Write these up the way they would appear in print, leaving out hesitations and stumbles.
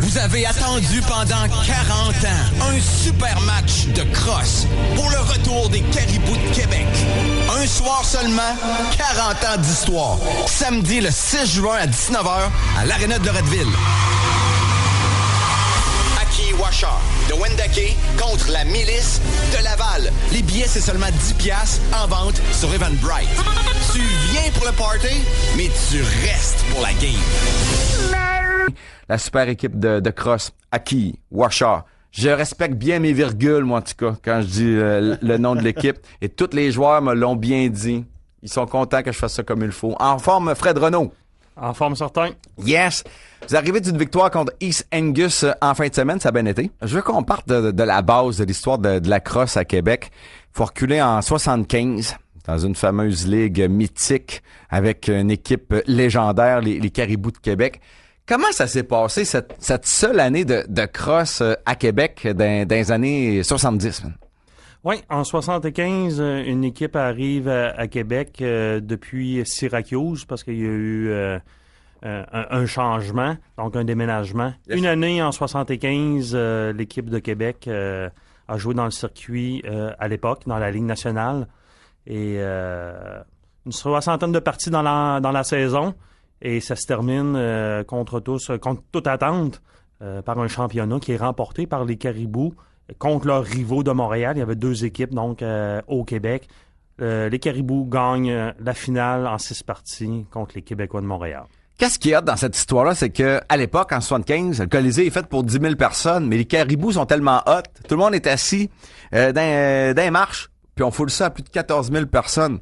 Vous avez attendu pendant 40 ans un super match de crosse pour le retour des Caribous de Québec. Un soir seulement, 40 ans d'histoire. Samedi le 6 juin à 19h à l'Aréna de Loretteville. Aki Washar de Wendake contre la Milice de Laval. Les billets, c'est seulement 10$ en vente sur Eventbrite. Tu viens pour le party, mais tu restes pour la game. La super équipe de cross, Aki, Washar. Je respecte bien mes virgules, moi, en tout cas, quand je dis le nom de l'équipe. Et tous les joueurs me l'ont bien dit. Ils sont contents que je fasse ça comme il faut. En forme, Fred Renaud. En forme, certain. Yes! Vous arrivez d'une victoire contre East Angus en fin de semaine, ça a bien été. Je veux qu'on parte de la base de l'histoire de la crosse à Québec. Faut reculer en 75, dans une fameuse ligue mythique avec une équipe légendaire, les Caribous de Québec. Comment ça s'est passé, cette seule année de crosse à Québec dans les années 70? Oui, en 75, une équipe arrive à Québec depuis Syracuse parce qu'il y a eu un changement, donc un déménagement. Yes. Une année en 75, l'équipe de Québec a joué dans le circuit à l'époque, dans la Ligue nationale. Et une soixantaine de parties dans la saison. Et ça se termine contre toute attente par un championnat qui est remporté par les Caribous contre leurs rivaux de Montréal. Il y avait deux équipes donc au Québec. Les Caribous gagnent la finale en 6 parties contre les Québécois de Montréal. Qu'est-ce qu'il y a dans cette histoire-là, c'est que à l'époque, en 75, le Colisée est fait pour 10 000 personnes, mais les Caribous sont tellement hot, tout le monde est assis dans les marches, puis on foule ça à plus de 14 000 personnes.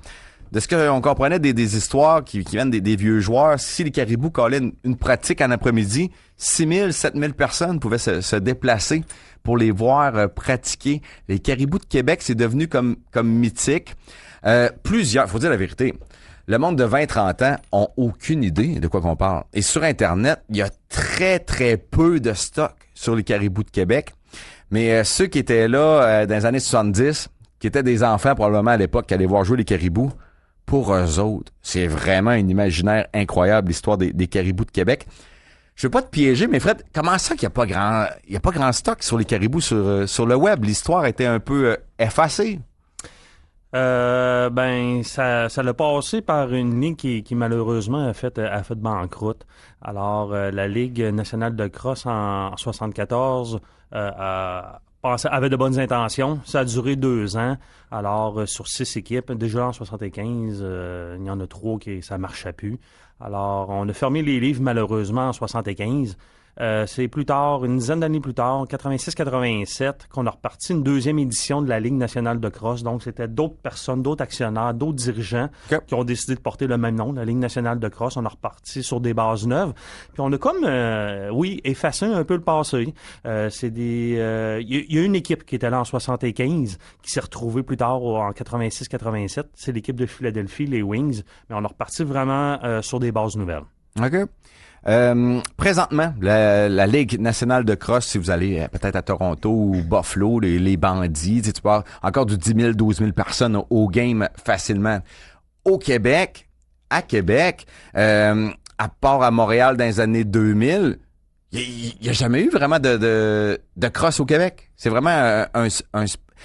De ce qu'on comprenait des histoires qui viennent des vieux joueurs, si les Caribous callaient une pratique en après-midi, 6 000, 7 000 personnes pouvaient se déplacer pour les voir pratiquer. Les Caribous de Québec, c'est devenu comme mythique. Plusieurs, faut dire la vérité, le monde de 20-30 ans ont aucune idée de quoi qu'on parle. Et sur Internet, il y a très, très peu de stock sur les Caribous de Québec. Mais ceux qui étaient là dans les années 70, qui étaient des enfants probablement à l'époque, qui allaient voir jouer les Caribous, pour eux autres, c'est vraiment un imaginaire incroyable, l'histoire des Caribous de Québec. Je veux pas te piéger, mais Fred, comment ça qu'il y a pas grand stock sur les Caribous sur le web? L'histoire a été un peu effacée. Ça l'a passé par une ligue qui malheureusement a fait banqueroute. Alors, la Ligue nationale de crosse en 74 avait de bonnes intentions. Ça a duré 2 ans. Alors, sur 6 équipes, déjà en 75, il y en a 3 qui ça marchait plus. Alors, on a fermé les livres malheureusement en 75. C'est plus tard, une dizaine d'années plus tard, 86-87, qu'on a reparti une 2e édition de la Ligue nationale de crosse. Donc, c'était d'autres personnes, d'autres actionnaires, d'autres dirigeants qui ont décidé de porter le même nom, la Ligue nationale de crosse. On a reparti sur des bases neuves. Puis on a comme, effacé un peu le passé. Il y a une équipe qui était là en 75, qui s'est retrouvée plus tard en 86-87. C'est l'équipe de Philadelphie, les Wings. Mais on a reparti vraiment sur des bases nouvelles. OK. Présentement, la Ligue nationale de crosse, si vous allez peut-être à Toronto ou Buffalo, les bandits, tu parles encore du 10 000, 12 000 personnes au game facilement. Au Québec, à part à Montréal dans les années 2000, il n'y a jamais eu vraiment de crosse au Québec. C'est vraiment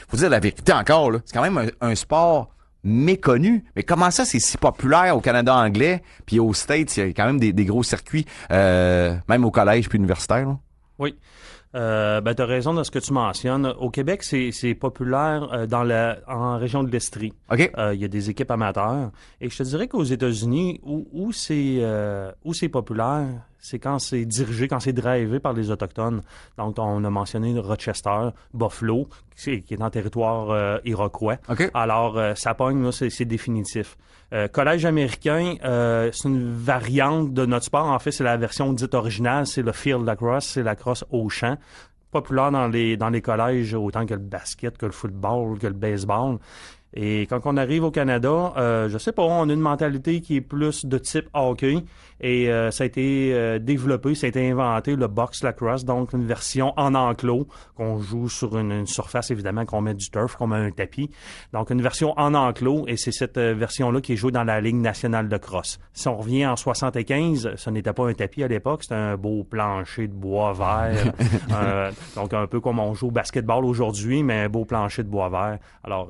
faut dire la vérité encore, là, c'est quand même un sport méconnu. Mais comment ça, c'est si populaire au Canada anglais, puis aux States, il y a quand même des gros circuits, même au collège puis universitaire, là? Oui. T'as raison dans ce que tu mentionnes. Au Québec, c'est populaire en région de l'Estrie. OK. Il y a des équipes amateurs. Et je te dirais qu'aux États-Unis, où c'est populaire, c'est quand c'est dirigé, quand c'est drivé par les Autochtones. Donc, on a mentionné Rochester, Buffalo, qui est en territoire iroquois. Okay. Alors, ça pogne, là, c'est définitif. Collège américain, c'est une variante de notre sport. En fait, c'est la version dite originale. C'est le field lacrosse, c'est la crosse au champ. Populaire dans les collèges autant que le basket, que le football, que le baseball. Et quand on arrive au Canada, je sais pas, on a une mentalité qui est plus de type hockey. Et ça a été développé, ça a été inventé, le box lacrosse, donc une version en enclos qu'on joue sur une surface, évidemment, qu'on met du turf, qu'on met un tapis. Donc, une version en enclos, et c'est cette version-là qui est jouée dans la Ligue nationale de crosse. Si on revient en 75, ce n'était pas un tapis à l'époque, c'était un beau plancher de bois vert. Donc, un peu comme on joue au basketball aujourd'hui, mais un beau plancher de bois vert. Alors,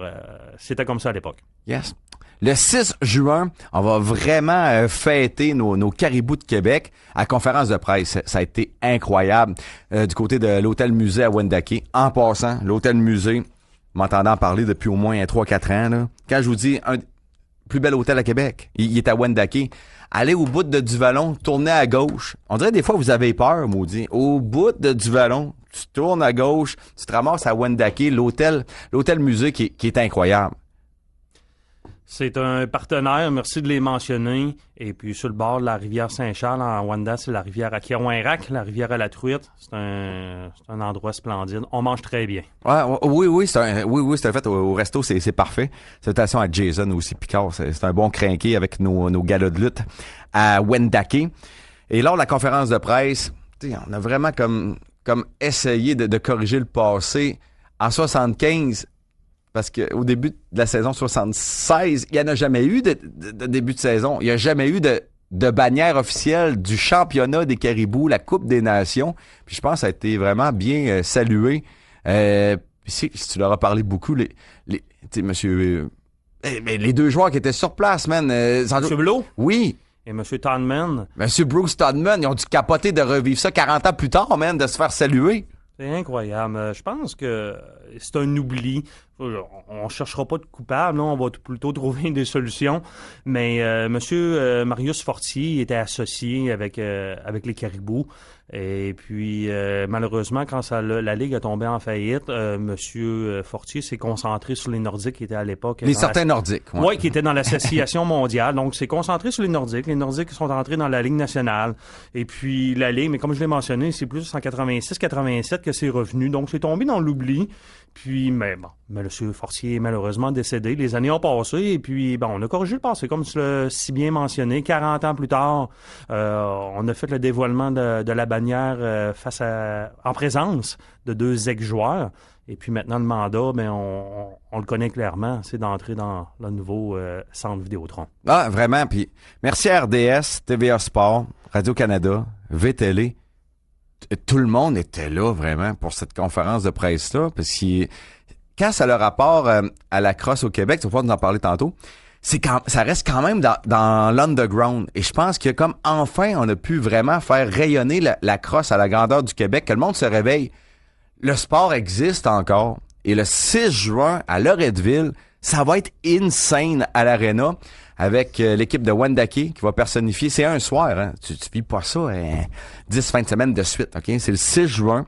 c'était comme ça à l'époque. Yes. Le 6 juin, on va vraiment fêter nos caribous de Québec à conférence de presse. Ça a été incroyable du côté de l'hôtel-musée à Wendake. En passant, l'hôtel-musée, m'entendant parler depuis au moins 3-4 ans. Là. Quand je vous dis un plus bel hôtel à Québec, il est à Wendake. Allez au bout de Duvalon, tournez à gauche. On dirait des fois vous avez peur, maudit. Au bout de Duvalon, tu tournes à gauche, tu te ramasses à Wendake, l'hôtel-musée qui est incroyable. C'est un partenaire, merci de les mentionner. Et puis sur le bord de la rivière Saint-Charles, en Wanda, c'est la rivière Akiawinrak, la rivière à la truite. C'est un endroit splendide. On mange très bien. Oui, c'est un fait au resto, c'est parfait. Salutations à Jason aussi, Picard. C'est un bon crinqué avec nos galas de lutte à Wendake. Et lors de la conférence de presse, on a vraiment comme essayé de corriger le passé. En 75, parce qu'au début de la saison 76, il n'y en a jamais eu de début de saison. Il n'y a jamais eu de bannière officielle du championnat des caribous, la Coupe des Nations. Puis je pense que ça a été bien salué. Si tu leur as parlé beaucoup, monsieur... mais les deux joueurs qui étaient sur place, man. Monsieur Blot? Oui. Et Monsieur Todman? Monsieur Bruce Todman, ils ont dû capoter de revivre ça 40 ans plus tard, man, de se faire saluer. C'est incroyable. Je pense que c'est un oubli. On cherchera pas de coupable, là. On va plutôt trouver des solutions. Mais Monsieur Marius Fortier était associé avec les Caribous. Et puis, malheureusement, quand la Ligue a tombé en faillite, Monsieur Fortier s'est concentré sur les Nordiques qui étaient à l'époque... certains Nordiques. Oui, qui étaient dans l'Association mondiale. Donc, s'est concentré sur les Nordiques. Les Nordiques sont entrés dans la Ligue nationale. Et puis, la Ligue, mais comme je l'ai mentionné, c'est plus en 86-87 que c'est revenu. Donc, c'est tombé dans l'oubli. Puis, mais bon, M. Fortier est malheureusement décédé. Les années ont passé et puis, bon, on a corrigé le passé, comme tu l'as si bien mentionné. 40 ans plus tard, on a fait le dévoilement de la bannière en présence de 2 ex-joueurs. Et puis maintenant, le mandat, ben, on le connaît clairement, c'est d'entrer dans le nouveau centre Vidéotron. Ah, vraiment. Puis, merci à RDS, TVA Sport, Radio-Canada, VTL. Tout le monde était là, vraiment, pour cette conférence de presse-là, parce que quand ça a le rapport à la crosse au Québec, tu vas pouvoir nous en parler tantôt, ça reste quand même dans l'underground. Et je pense que comme enfin, on a pu vraiment faire rayonner la crosse à la grandeur du Québec, que le monde se réveille. Le sport existe encore. Et le 6 juin, à Loretteville, ça va être insane à l'Arena avec l'équipe de Wendake qui va personnifier. C'est un soir, hein. Tu vis pas ça 10 fins de semaine de suite, OK? C'est le 6 juin,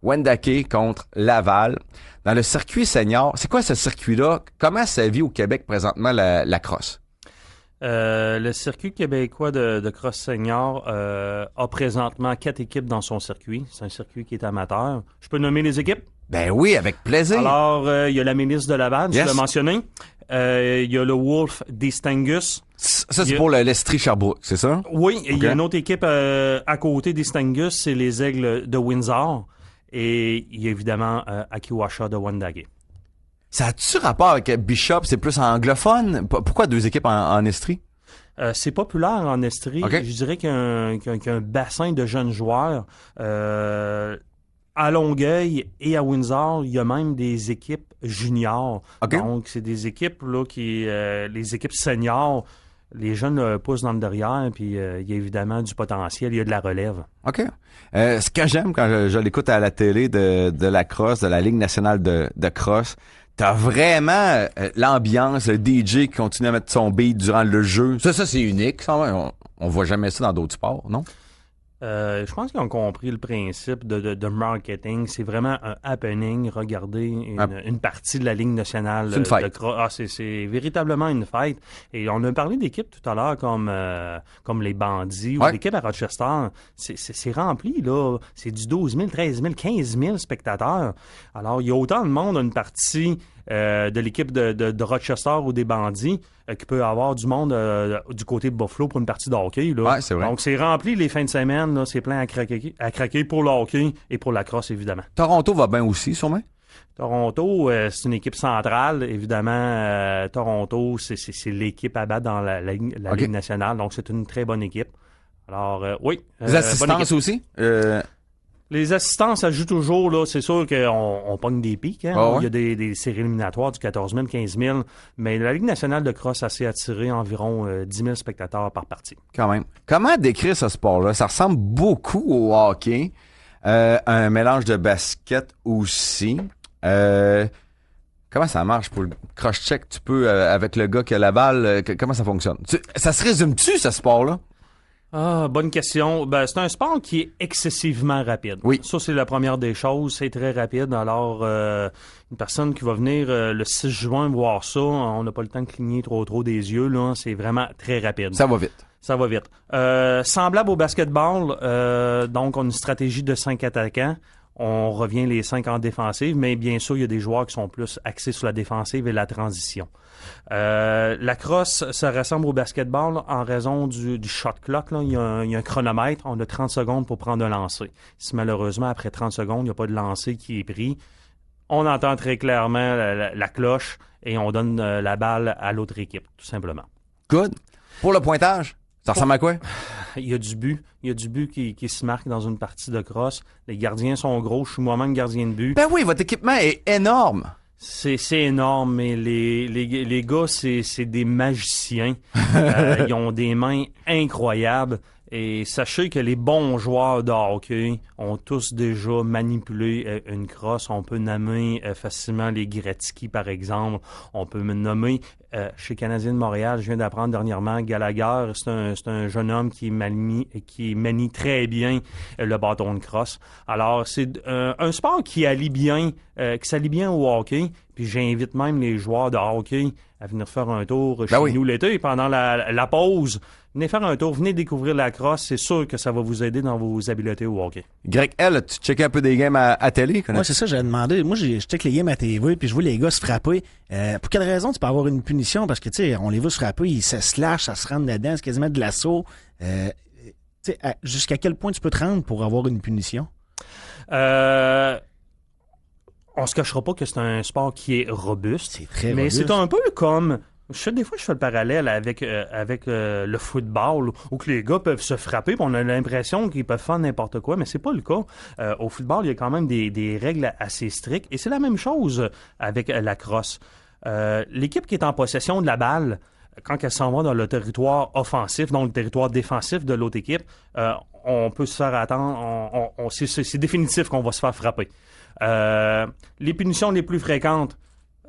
Wendake contre Laval. Dans le circuit senior, c'est quoi ce circuit-là? Comment ça vit au Québec présentement la crosse? Le circuit québécois de cross senior a présentement 4 équipes dans son circuit. C'est un circuit qui est amateur. Je peux nommer les équipes? Ben oui, avec plaisir. Alors, il y a la Milice de Laval, yes. Tu l'as mentionné. Il y a le Wolf d'Eastingus. Ça, c'est pour l'Estrie-Sherbrooke, c'est ça? Oui, et il y a une autre équipe à côté d'Eastingus, c'est les Aigles de Windsor. Et il y a évidemment Akiwasha de Wendake. Ça a-tu rapport avec Bishop? C'est plus anglophone? Pourquoi 2 équipes en Estrie? C'est populaire en Estrie. Okay. Je dirais qu'il y a un bassin de jeunes joueurs. À Longueuil et à Windsor, il y a même des équipes juniors. Okay. Donc, c'est des équipes là les équipes seniors. Les jeunes poussent dans le derrière, puis il y a évidemment du potentiel, il y a de la relève. OK. Ce que j'aime quand je l'écoute à la télé de la crosse, de la Ligue nationale de crosse, t'as vraiment l'ambiance, le DJ qui continue à mettre son beat durant le jeu. Ça c'est unique. Ça, on voit jamais ça dans d'autres sports, non? Je pense qu'ils ont compris le principe de marketing. C'est vraiment un happening. Regardez une partie de la Ligue nationale. C'est une fête. C'est véritablement une fête. Et on a parlé d'équipes tout à l'heure comme les Bandits ou l'équipe à Rochester. C'est rempli, là. C'est du 12 000, 13 000, 15 000 spectateurs. Alors, il y a autant de monde à une partie de l'équipe de Rochester ou des Bandits, qu'il peut y avoir du monde du côté de Buffalo pour une partie de hockey. Là. Ouais, c'est vrai. Donc, c'est rempli les fins de semaine. Là, c'est plein à craquer pour le hockey et pour la crosse, évidemment. Toronto va bien aussi, sûrement? Toronto, c'est une équipe centrale. Évidemment, Toronto, c'est l'équipe à battre dans la Ligue nationale. Donc, c'est une très bonne équipe. Alors, oui. Les assistances aussi? Les assistants, ça joue toujours. Là. C'est sûr qu'on pogne des pics. Hein? Ah ouais? Il y a des séries éliminatoires du 14 000, 15 000. Mais la Ligue nationale de crosse a attiré environ 10 000 spectateurs par partie. Quand même. Comment décrire ce sport-là? Ça ressemble beaucoup au hockey. Un mélange de basket aussi. Comment ça marche pour le cross-check? Tu peux, avec le gars qui a la balle, comment ça fonctionne? Ça se résume-tu, ce sport-là? Ah, bonne question. Ben, c'est un sport qui est excessivement rapide. Oui. Ça, c'est la première des choses. C'est très rapide. Alors, une personne qui va venir le 6 juin voir ça, on n'a pas le temps de cligner trop des yeux. Là. C'est vraiment très rapide. Ça va vite. Ça va vite. Semblable au basketball, donc on a une stratégie de 5 attaquants. On revient les 5 en défensive, mais bien sûr, il y a des joueurs qui sont plus axés sur la défensive et la transition. La crosse, ça ressemble au basketball en raison du shot clock. Là. Il y a un chronomètre. On a 30 secondes pour prendre un lancer. Si malheureusement, après 30 secondes, il n'y a pas de lancer qui est pris, on entend très clairement la cloche et on donne la balle à l'autre équipe, tout simplement. Good. Pour le pointage, ça ressemble à quoi? Il y a du but. Il y a du but qui se marque dans une partie de crosse. Les gardiens sont gros. Je suis moi-même gardien de but. Ben oui, votre équipement est énorme. C'est énorme, mais les gars, c'est des magiciens. Ils ont des mains incroyables. Et sachez que les bons joueurs de hockey ont tous déjà manipulé une crosse. On peut nommer facilement les Gretzky, par exemple. On peut me nommer, chez Canadien de Montréal, je viens d'apprendre dernièrement, Gallagher, c'est un jeune homme qui manie très bien le bâton de crosse. Alors, c'est un sport qui s'allie bien au hockey. Puis j'invite même les joueurs de hockey à venir faire un tour chez nous l'été pendant la pause. Venez faire un tour, venez découvrir la crosse. C'est sûr que ça va vous aider dans vos habiletés au hockey. Greg L, tu checkais un peu des games à télé? Moi, c'est ça, j'avais demandé. Moi, je check les games à TV, puis je vois les gars se frapper. Pour quelle raison tu peux avoir une punition? Parce que, tu sais, on les voit se frapper, ils se slashent, ça se rentre dedans, c'est quasiment de l'assaut. Jusqu'à quel point tu peux te rendre pour avoir une punition? On se cachera pas que c'est un sport qui est robuste. C'est très mais robuste. C'est un peu comme... Des fois, je fais le parallèle avec le football, où que les gars peuvent se frapper, puis on a l'impression qu'ils peuvent faire n'importe quoi, mais c'est pas le cas. Au football, il y a quand même des règles assez strictes, et c'est la même chose avec la crosse. L'équipe qui est en possession de la balle, quand elle s'en va dans le territoire offensif, donc le territoire défensif de l'autre équipe, on peut se faire attendre, c'est définitif qu'on va se faire frapper. Les punitions les plus fréquentes,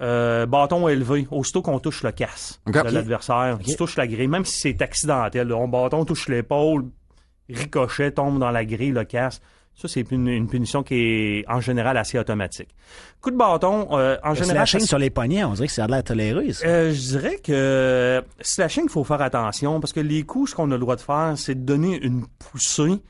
bâton élevé, aussitôt qu'on touche le casse de l'adversaire, tu touches la grille, même si c'est accidentel, le bâton touche l'épaule, ricochet, tombe dans la grille, le casse. Ça, c'est une punition qui est en général assez automatique. Coup de bâton, en général... Slashing sur les poignets, on dirait que ça a l'air toléré, ça. Je dirais que slashing, il faut faire attention, parce que les coups, ce qu'on a le droit de faire, c'est de donner une poussée.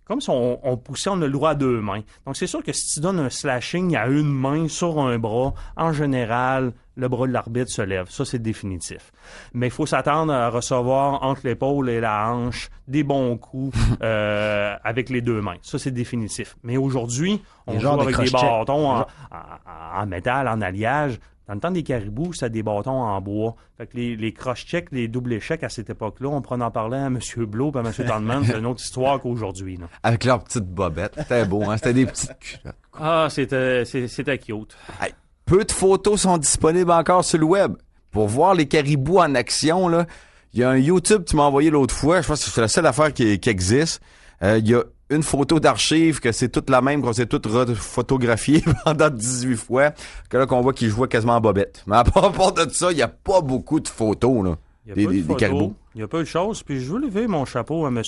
Comme si on poussait, on a le droit à 2 mains. Donc, c'est sûr que si tu donnes un slashing à une main sur un bras, en général, le bras de l'arbitre se lève. Ça, c'est définitif. Mais il faut s'attendre à recevoir entre l'épaule et la hanche des bons coups avec les 2 mains. Ça, c'est définitif. Mais aujourd'hui, on joue avec des bâtons en métal, en alliage. Dans le temps des caribous, c'était des bâtons en bois. Fait que les cross-checks, les doubles échecs à cette époque-là, on prenait en parler à M. Blo et à M. Tandman, c'est une autre histoire qu'aujourd'hui. Là. Avec leurs petites bobettes. C'était beau, hein? C'était des petites culottes. Ah, c'était cute. Hey, peu de photos sont disponibles encore sur le web. Pour voir les caribous en action, là, il y a un YouTube que tu m'as envoyé l'autre fois. Je pense que c'est la seule affaire qui existe. Il y a une photo d'archive que c'est toute la même, qu'on s'est toute photographiée pendant 18 fois, que là qu'on voit qu'il jouait quasiment en bobette. Mais à part de ça, il n'y a pas beaucoup de photos là, des caribous. Il y a peu de choses. Puis je veux lever mon chapeau à M.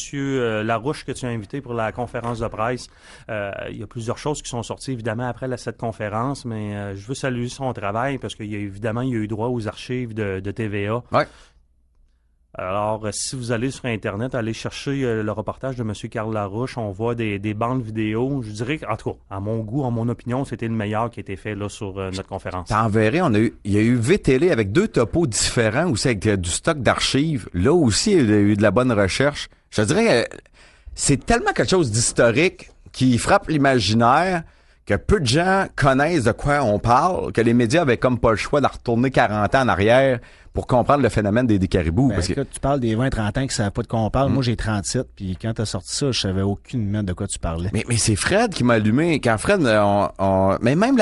Larouche que tu as invité pour la conférence de presse. Il y a plusieurs choses qui sont sorties évidemment après cette conférence, mais je veux saluer son travail parce qu'il y a eu droit aux archives de TVA. Ouais. Alors, si vous allez sur Internet, allez chercher le reportage de M. Carl Larouche, on voit des bandes vidéo. Je dirais qu'en tout cas, à mon goût, en mon opinion, c'était le meilleur qui a été fait là sur notre conférence. T'en verrais, il y a eu VTL avec 2 topos différents, aussi avec du stock d'archives. Là aussi, il y a eu de la bonne recherche. Je te dirais, c'est tellement quelque chose d'historique qui frappe l'imaginaire que peu de gens connaissent de quoi on parle, que les médias avaient comme pas le choix de retourner 40 ans en arrière pour comprendre le phénomène des caribous. Ben, parce que tu parles des 20-30 ans qui savent pas de quoi on parle. Moi, j'ai 37, puis quand t'as sorti ça, je savais aucunement de quoi tu parlais. Mais c'est Fred qui m'a allumé. Quand Fred, mais même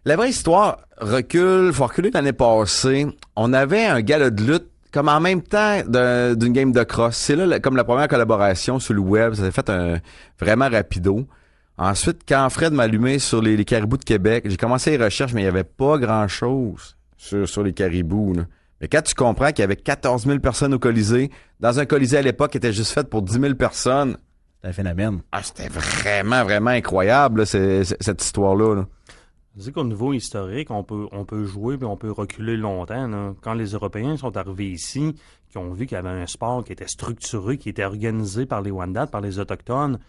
la vraie histoire faut reculer l'année passée. On avait un gala de lutte comme en même temps d'une game de cross. C'est là comme la première collaboration sur le web. Ça s'est fait vraiment rapido. Ensuite, quand Fred m'a allumé sur les caribous de Québec, j'ai commencé les recherches, mais il n'y avait pas grand-chose sur les caribous. Là. Mais quand tu comprends qu'il y avait 14 000 personnes au Colisée, dans un Colisée à l'époque qui était juste fait pour 10 000 personnes... C'est un phénomène. C'était vraiment, vraiment incroyable, là, cette histoire-là. Là. Je dis qu'au niveau historique, on peut jouer et on peut reculer longtemps. Là. Quand les Européens sont arrivés ici, qui ont vu qu'il y avait un sport qui était structuré, qui était organisé par les Wendat, par les Autochtones,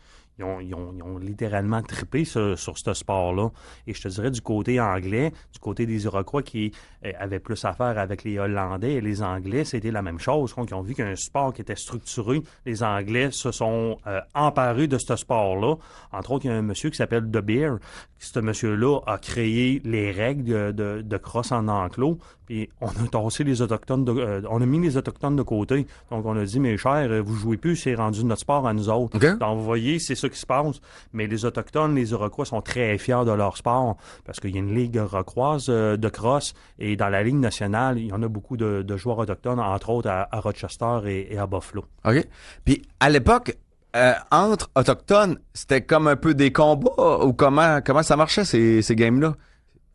ils ont littéralement trippé sur ce sport-là. Et je te dirais du côté anglais, du côté des Iroquois qui avaient plus à faire avec les Hollandais et les Anglais, c'était la même chose. Quand ils ont vu qu'un sport qui était structuré, les Anglais se sont emparés de ce sport-là. Entre autres, il y a un monsieur qui s'appelle De Beer. Ce monsieur-là a créé les règles de crosse en enclos. Puis on a tassé les Autochtones, on a mis les Autochtones de côté. Donc on a dit, mes chers, vous jouez plus, c'est rendu notre sport à nous autres. Okay. Donc vous voyez, c'est ça qui se passe. Mais les Autochtones, les Iroquois sont très fiers de leur sport parce qu'il y a une ligue iroquoise de crosse et dans la ligue nationale, il y en a beaucoup de joueurs autochtones, entre autres à Rochester et à Buffalo. OK. Puis à l'époque, entre autochtones, c'était comme un peu des combats ou comment ça marchait ces games-là?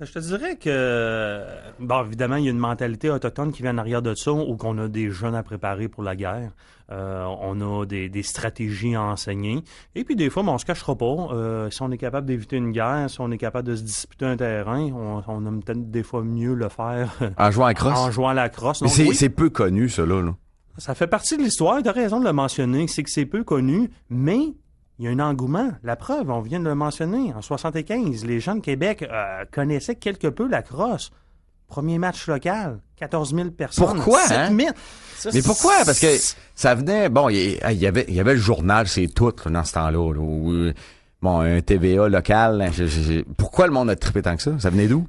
Je te dirais que, bon, évidemment, il y a une mentalité autochtone qui vient en arrière de ça, ou qu'on a des jeunes à préparer pour la guerre. On a des stratégies à enseigner. Et puis, des fois, on se cachera pas. Si on est capable d'éviter une guerre, si on est capable de se disputer un terrain, on aime peut-être des fois mieux le faire. En jouant à la crosse? En jouant à la crosse. Mais c'est peu connu, ça, là. Ça fait partie de l'histoire. Tu as raison de le mentionner. C'est que c'est peu connu, mais... il y a un engouement. La preuve, on vient de le mentionner. En 75, les gens de Québec connaissaient quelque peu la crosse. Premier match local, 14 000 personnes. Pourquoi? 7 000. Mais pourquoi? Parce que ça venait... Bon, il y avait le journal, c'est tout, là, dans ce temps-là. Là, où, bon, un TVA local. Là, pourquoi le monde a trippé tant que ça? Ça venait d'où?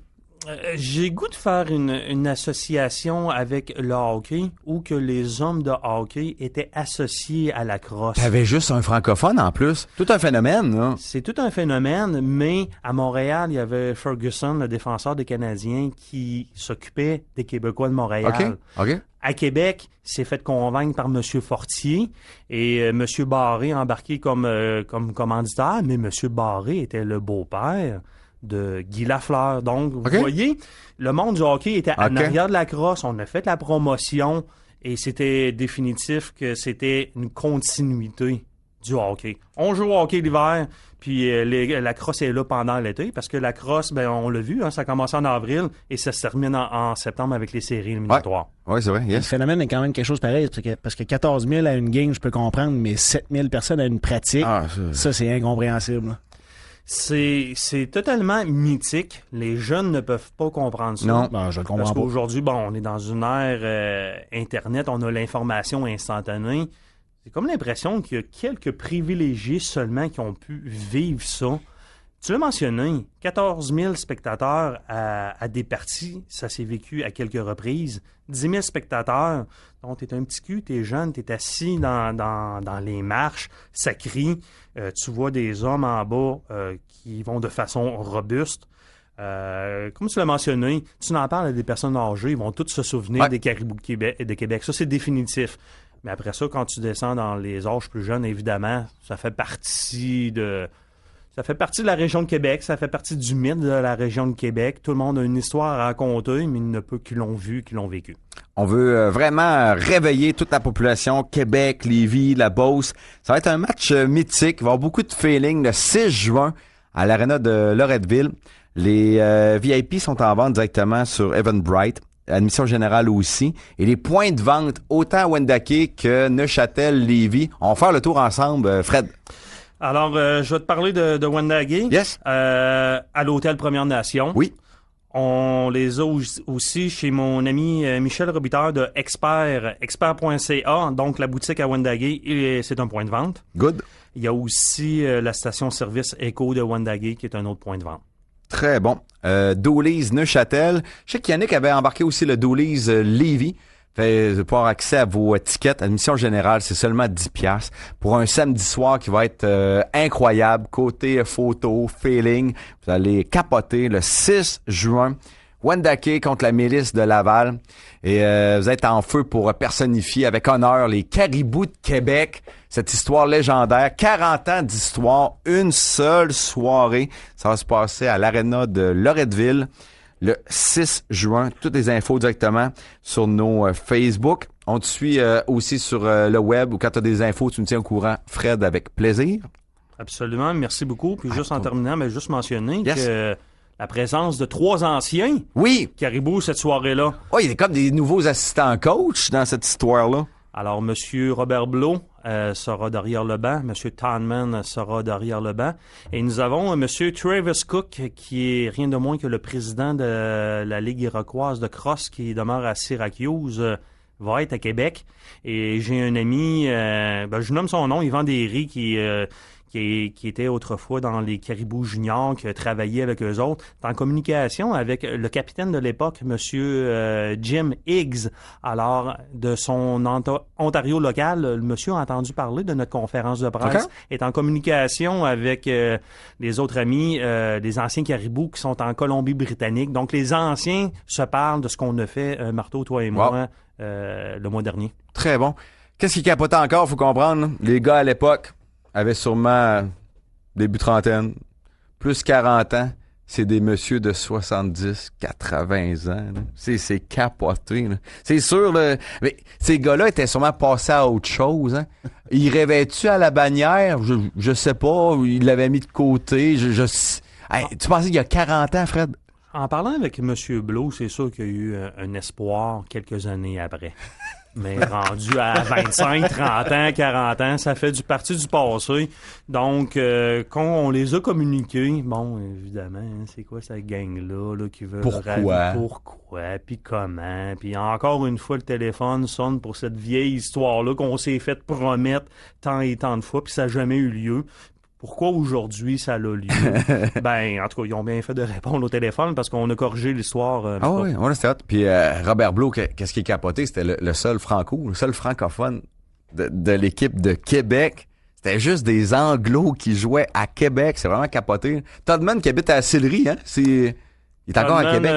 J'ai goût de faire une association avec le hockey où que les hommes de hockey étaient associés à la crosse. T'avais juste un francophone en plus. Tout un phénomène, là. C'est tout un phénomène, mais à Montréal, il y avait Ferguson, le défenseur des Canadiens, qui s'occupait des Québécois de Montréal. OK. À Québec, il s'est fait convaincre par M. Fortier et M. Barré embarqué comme commanditaire, mais M. Barré était le beau-père de Guy Lafleur. Donc, vous voyez, le monde du hockey était en arrière de la crosse. On a fait la promotion et c'était définitif que c'était une continuité du hockey. On joue au hockey l'hiver, puis la crosse est là pendant l'été parce que la crosse, ben on l'a vu, hein, ça commence en avril et ça se termine en septembre avec les séries éliminatoires. Oui, c'est vrai. Yes. Le phénomène est quand même quelque chose pareil parce que 14 000 à une game, je peux comprendre, mais 7 000 personnes à une pratique, ça c'est incompréhensible. C'est totalement mythique. Les jeunes ne peuvent pas comprendre ça. Non, ben, je le comprends parce pas. Parce qu'aujourd'hui, bon, on est dans une ère Internet, on a l'information instantanée. C'est comme l'impression qu'il y a quelques privilégiés seulement qui ont pu vivre ça. Tu l'as mentionné, 14 000 spectateurs à des parties, ça s'est vécu à quelques reprises. 10 000 spectateurs, donc t'es un petit cul, t'es jeune, t'es assis dans les marches, ça crie. Tu vois des hommes en bas qui vont de façon robuste. Comme tu l'as mentionné, tu n'en parles à des personnes âgées, ils vont tous se souvenir des caribous de Québec. Ça, c'est définitif. Mais après ça, quand tu descends dans les âges plus jeunes, évidemment, ça fait partie de la région de Québec, ça fait partie du mythe de la région de Québec. Tout le monde a une histoire à raconter, mais il ne peut qu'ils l'ont vu, qu'ils l'ont vécu. On veut vraiment réveiller toute la population, Québec, Lévis, la Beauce. Ça va être un match mythique, il va y avoir beaucoup de feeling le 6 juin à l'aréna de Loretteville. Les VIP sont en vente directement sur Eventbrite. admission générale aussi. Et les points de vente, autant à Wendake que Neuchâtel, Lévis. On va faire le tour ensemble, Fred. Alors, je vais te parler de Wendake. Yes. À l'hôtel Première Nation. Oui. On les a aussi chez mon ami Michel Robitaille de expert.ca, donc la boutique à Wendake, et c'est un point de vente. Good. Il y a aussi la station-service Echo de Wendake, qui est un autre point de vente. Très bon. Dooley's Neuchâtel. Je sais qu'Yannick avait embarqué aussi le Dooley's Lévis. Fait pour avoir accès à vos tickets, admission générale, c'est seulement 10$ pour un samedi soir qui va être incroyable. Côté photo, feeling, vous allez capoter le 6 juin. Wendake contre la milice de Laval. Et vous êtes en feu pour personnifier avec honneur les Caribous de Québec. Cette histoire légendaire, 40 ans d'histoire, une seule soirée. Ça va se passer à l'aréna de Loretteville le 6 juin. Toutes les infos directement sur nos Facebook. On te suit aussi sur le web ou quand tu as des infos, tu nous tiens au courant. Fred, avec plaisir. Absolument, merci beaucoup. Puis juste en terminant, mais juste mentionner que la présence de 3 anciens Caribous cette soirée-là. Oh, il y a comme des nouveaux assistants coach dans cette histoire-là. Alors, M. Robert Blot sera derrière le banc. M. Tanman sera derrière le banc. Et nous avons M. Travis Cook, qui est rien de moins que le président de la Ligue iroquoise de crosse, qui demeure à Syracuse, va être à Québec. Et j'ai un ami, je nomme son nom, Yvan Derry, qui était autrefois dans les Caribous juniors, qui a travaillé avec eux autres, en communication avec le capitaine de l'époque, monsieur Jim Higgs. Alors, de son Ontario local, le monsieur a entendu parler de notre conférence de presse, est en communication avec les autres amis, les anciens Caribous qui sont en Colombie-Britannique. Donc, les anciens se parlent de ce qu'on a fait, Marteau, toi et moi, le mois dernier. Très bon. Qu'est-ce qui capotait encore, faut comprendre? Les gars à l'époque avaient sûrement début trentaine, plus 40 ans. C'est des messieurs de 70, 80 ans. Là. C'est capoté. Là. C'est sûr, là, mais ces gars-là étaient sûrement passés à autre chose. Hein. Ils rêvaient-tu à la bannière? Je sais pas. Ils l'avaient mis de côté. Hey, tu pensais qu'il y a 40 ans, Fred? En parlant avec M. Blot, c'est sûr qu'il y a eu un espoir quelques années après. Mais rendu à 25, 30 ans, 40 ans, ça fait partie du passé. Donc, quand on les a communiqués, bon, évidemment, c'est quoi cette gang-là qui veut... Pourquoi? Puis comment? Puis encore une fois, le téléphone sonne pour cette vieille histoire-là qu'on s'est fait promettre tant et tant de fois, puis ça n'a jamais eu lieu. Pourquoi aujourd'hui ça a lieu? En tout cas, ils ont bien fait de répondre au téléphone parce qu'on a corrigé l'histoire. Oui, c'était hot. Puis Robert Blot, qu'est-ce qui est capoté? C'était le seul le seul francophone de l'équipe de Québec. C'était juste des Anglos qui jouaient à Québec. C'est vraiment capoté. Todman qui habite à Sillery, hein? Il est encore à Québec.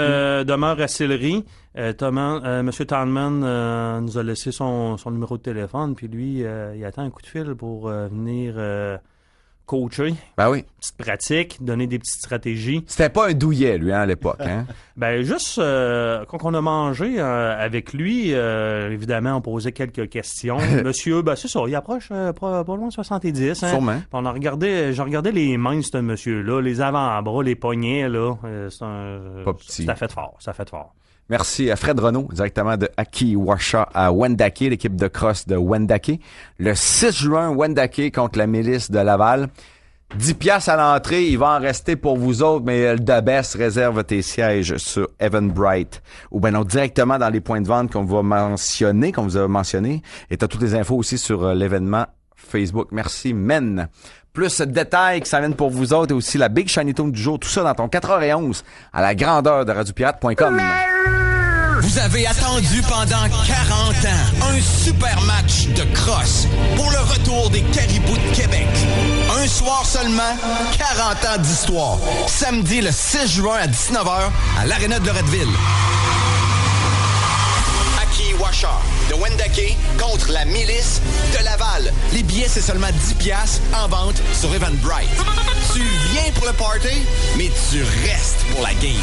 Demeure à Sillery. M. Tanman nous a laissé son numéro de téléphone. Puis lui, il attend un coup de fil pour venir... coacher. Ben oui. Petite pratique, donner des petites stratégies. C'était pas un douillet, lui, à l'époque, hein? Juste, quand on a mangé avec lui, évidemment, on posait quelques questions. Monsieur, c'est ça, il approche pas loin de 70, hein? Sûrement. J'ai regardé les mains de ce monsieur-là, les avant-bras, les poignets, là. Pas petit. Ça fait fort. Merci à Fred Renaud, directement de Akiwasha à Wendake, l'équipe de cross de Wendake. Le 6 juin, Wendake contre la milice de Laval. 10$ à l'entrée, il va en rester pour vous autres, mais le DABES réserve tes sièges sur Eventbrite. Ou bien non, directement dans les points de vente qu'on vous a mentionné. Et tu as toutes les infos aussi sur l'événement Facebook. Merci, men. Plus de détails qui s'en viennent pour vous autres et aussi la Big Shiny Tune du jour. Tout ça dans ton 4h11 à la grandeur de radiopirate.com. Vous avez attendu pendant 40 ans un super match de crosse pour le retour des Caribous de Québec. Un soir seulement, 40 ans d'histoire. Samedi le 6 juin à 19h à l'Aréna de Loretteville. Akiwasha de Wendake contre la milice de Laval. Les billets, c'est seulement 10$ en vente sur Eventbrite. Tu viens pour le party, mais tu restes pour la game.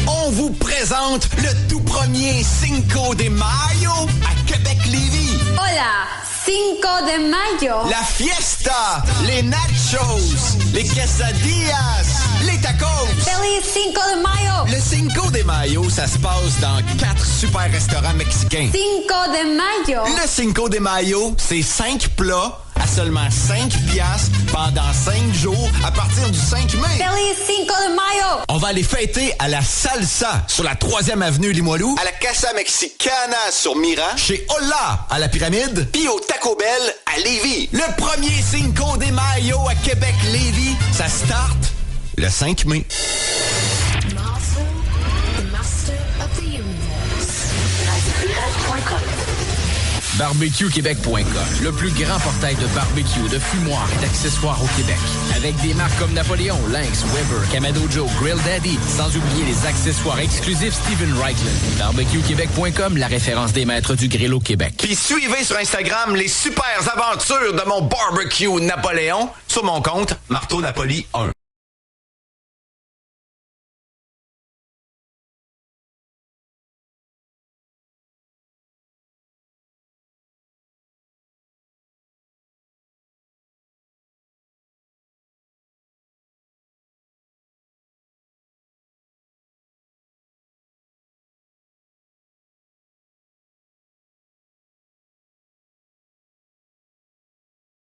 On vous présente le tout premier Cinco de Mayo à Québec-Lévis. Hola, Cinco de Mayo. La fiesta, les nachos, les quesadillas, les tacos. Feliz Cinco de Mayo. Le Cinco de Mayo, ça se passe dans 4 super restaurants mexicains. Cinco de Mayo. Le Cinco de Mayo, c'est 5 plats à seulement 5 piastres pendant 5 jours à partir du 5 mai. Feliz Cinco de Mayo. On va aller fêter à la Salsa sur la 3e avenue Limoilou, à la Casa Mexicana sur Mira, chez Hola à la Pyramide, puis au Taco Bell à Lévis. Le premier Cinco de Mayo à Québec-Lévis, ça start le 5 mai. Marcel, the master of the universe. BarbecueQuébec.com, le plus grand portail de barbecue, de fumoirs et d'accessoires au Québec. Avec des marques comme Napoléon, Lynx, Weber, Kamado Joe, Grill Daddy, sans oublier les accessoires exclusifs Steven Reichland. BarbecueQuébec.com, la référence des maîtres du grill au Québec. Puis suivez sur Instagram les super aventures de mon barbecue Napoléon sur mon compte Marteau Napoli 1.